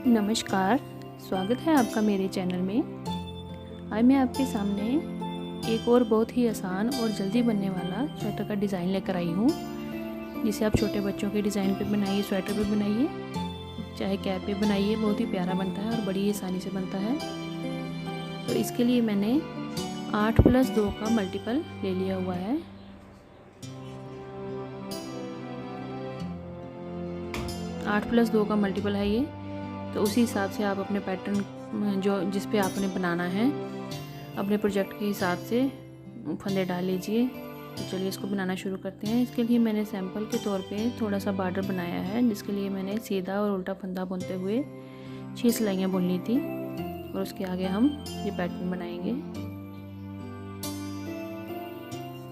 नमस्कार, स्वागत है आपका मेरे चैनल में। आज मैं आपके सामने एक और बहुत ही आसान और जल्दी बनने वाला स्वेटर का डिज़ाइन लेकर आई हूँ, जिसे आप छोटे बच्चों के डिज़ाइन पे बनाइए, स्वेटर पे बनाइए, चाहे कैप पे बनाइए, बहुत ही प्यारा बनता है और बड़ी आसानी से बनता है। तो इसके लिए मैंने 8+2 का मल्टीपल ले लिया हुआ है। 8+2 का मल्टीपल है ये, तो उसी हिसाब से आप अपने पैटर्न जिस पे आपने बनाना है अपने प्रोजेक्ट के हिसाब से फंदे डाल लीजिए। तो चलिए इसको बनाना शुरू करते हैं। इसके लिए मैंने सैंपल के तौर पे थोड़ा सा बॉर्डर बनाया है, जिसके लिए मैंने सीधा और उल्टा फंदा बुनते हुए 6 सिलाइयाँ बुन ली थी और उसके आगे हम ये पैटर्न बनाएंगे।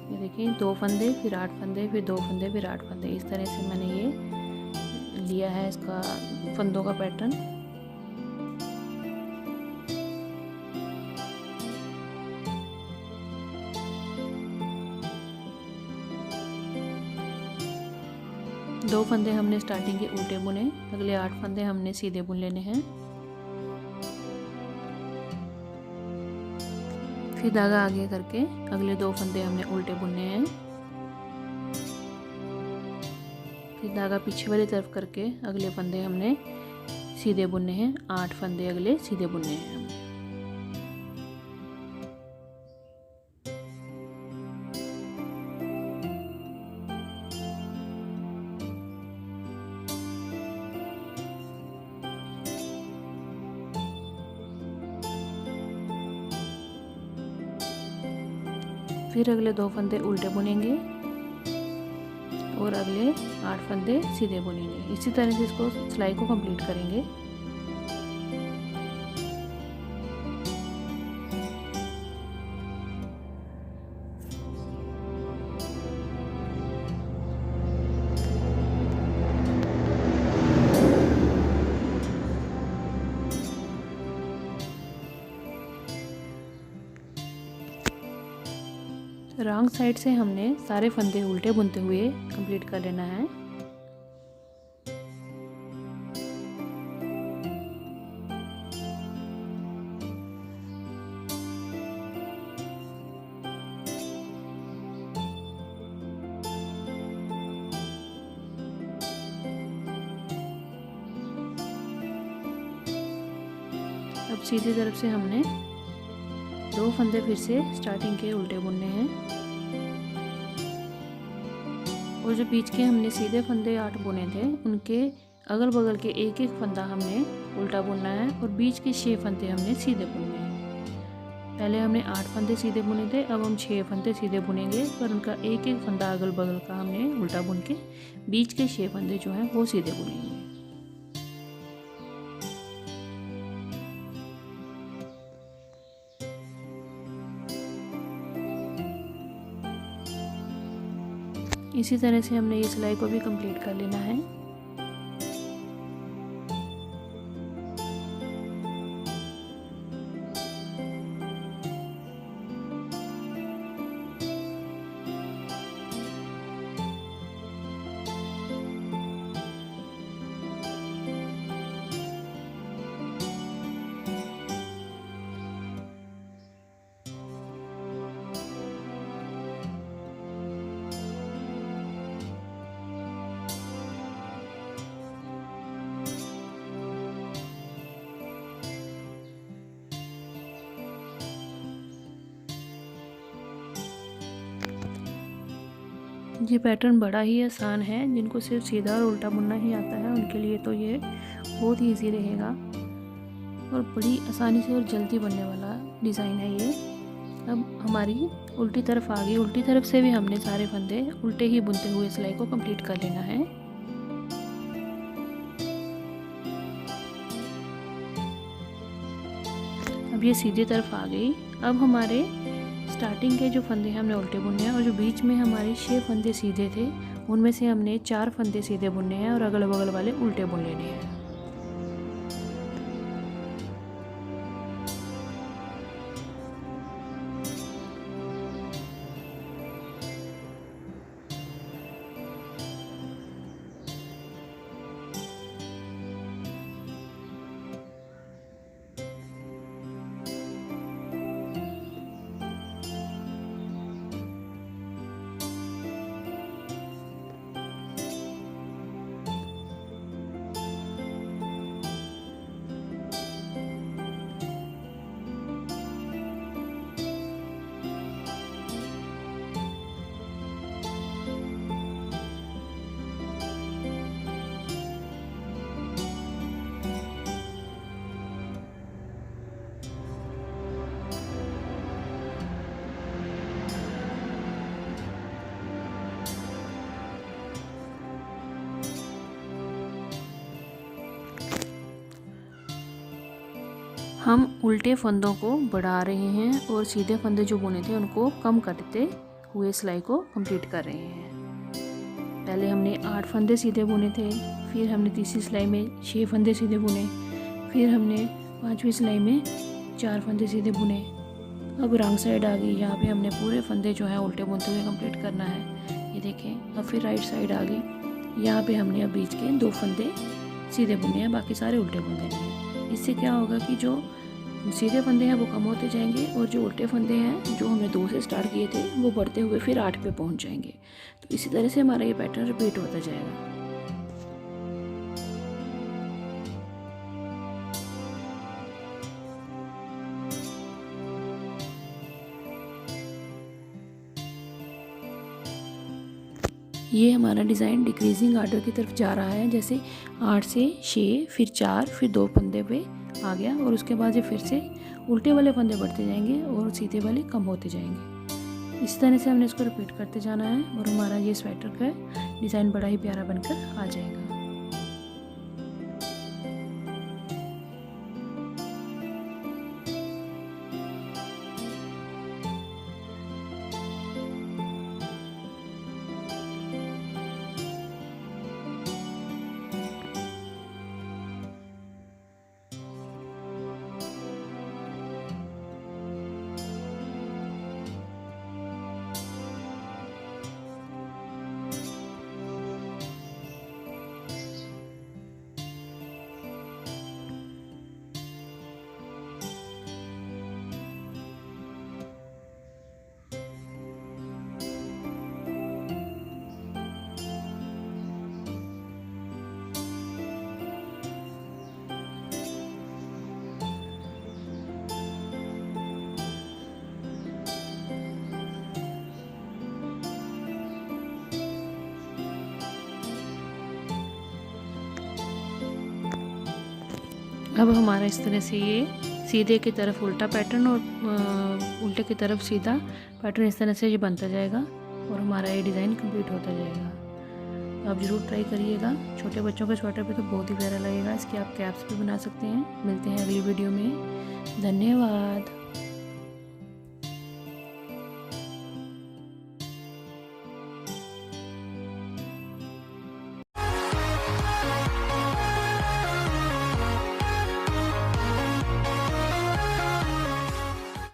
ये देखिए, 2 फंदे, फिर 8 फंदे, फिर 2 फंदे, फिर 8 फंदे, इस तरह से मैंने ये लिया है इसका फंदों का पैटर्न। दो फंदे हमने स्टार्टिंग के उल्टे बुने, अगले 8 फंदे हमने सीधे बुन लेने हैं। फिर धागा आगे करके अगले 2 फंदे हमने उल्टे बुनने हैं। फिर धागा पीछे वाली तरफ करके अगले फंदे हमने सीधे बुनने हैं। 8 फंदे अगले सीधे बुनने हैं। फिर अगले 2 फंदे उल्टे बुनेंगे और अगले 8 फंदे सीधे बुनेंगे। इसी तरह से इसको सिलाई को कंप्लीट करेंगे। रॉन्ग साइड से हमने सारे फंदे उल्टे बुनते हुए कंप्लीट कर लेना है। अब सीधी तरफ से हमने 2 फंदे फिर से स्टार्टिंग के उल्टे बुनने हैं और जो बीच के हमने सीधे फंदे 8 बुने थे उनके अगल बगल के एक एक फंदा हमने उल्टा बुनना है और बीच के 6 फंदे हमने सीधे बुनने हैं। पहले हमने 8 फंदे सीधे बुने थे, अब हम 6 फंदे सीधे बुनेंगे, पर उनका एक एक फंदा अगल बगल का हमने उल्टा बुन के बीच के 6 फंदे जो हैं वो सीधे बुनेंगे। इसी तरह से हमने ये सिलाई को भी कंप्लीट कर लेना है। ये पैटर्न बड़ा ही आसान है, जिनको सिर्फ सीधा और उल्टा बुनना ही आता है उनके लिए तो ये बहुत ही इजी रहेगा और बड़ी आसानी से और जल्दी बनने वाला डिज़ाइन है ये। अब हमारी उल्टी तरफ आ गई, उल्टी तरफ से भी हमने सारे फंदे उल्टे ही बुनते हुए सिलाई को कंप्लीट कर लेना है। अब ये सीधी तरफ आ गई। अब हमारे स्टार्टिंग के जो फंदे हैं हमने उल्टे बुनने हैं और जो बीच में हमारे 6 फंदे सीधे थे उनमें से हमने 4 फंदे सीधे बुनने हैं और अगल बगल वाले उल्टे बुन लेने हैं। हम उल्टे फंदों को बढ़ा रहे हैं और सीधे फंदे जो बुने थे उनको कम करते हुए सिलाई को कंप्लीट कर रहे हैं। पहले हमने 8 फंदे सीधे बुने थे, फिर हमने तीसरी सिलाई में 6 फंदे सीधे बुने, फिर हमने 5वीं सिलाई में 4 फंदे सीधे बुने। अब रॉन्ग साइड आ गई, यहाँ पे हमने पूरे फंदे जो हैं उल्टे बुनते हुए कंप्लीट करना है। ये देखें। अब फिर राइट साइड आ गई, यहाँ पे हमने अब बीच के 2 फंदे सीधे बुने हैं, बाकी सारे उल्टे बुन देंगे। इससे क्या होगा कि जो सीधे फंदे हैं वो कम होते जाएंगे और जो उल्टे फंदे हैं जो हमने 2 से स्टार्ट किए थे वो बढ़ते हुए फिर 8 पे पहुंच जाएंगे। तो इसी तरह से हमारा ये पैटर्न रिपीट होता जाएगा। ये हमारा डिज़ाइन डिक्रीजिंग आर्डर की तरफ जा रहा है। जैसे 8 से 6, फिर 4, फिर 2 फंदे पे आ गया और उसके बाद ये फिर से उल्टे वाले फंदे बढ़ते जाएंगे और सीधे वाले कम होते जाएंगे। इस तरह से हमने इसको रिपीट करते जाना है और हमारा ये स्वेटर का डिज़ाइन बड़ा ही प्यारा बनकर आ जाएगा। अब हमारा इस तरह से ये सीधे की तरफ उल्टा पैटर्न और उल्टे की तरफ सीधा पैटर्न इस तरह से ये बनता जाएगा और हमारा ये डिज़ाइन कंप्लीट होता जाएगा। आप ज़रूर ट्राई करिएगा। छोटे बच्चों के स्वेटर पे तो बहुत ही प्यारा लगेगा। इसके आप कैप्स भी बना सकते हैं। मिलते हैं अगली वीडियो में। धन्यवाद।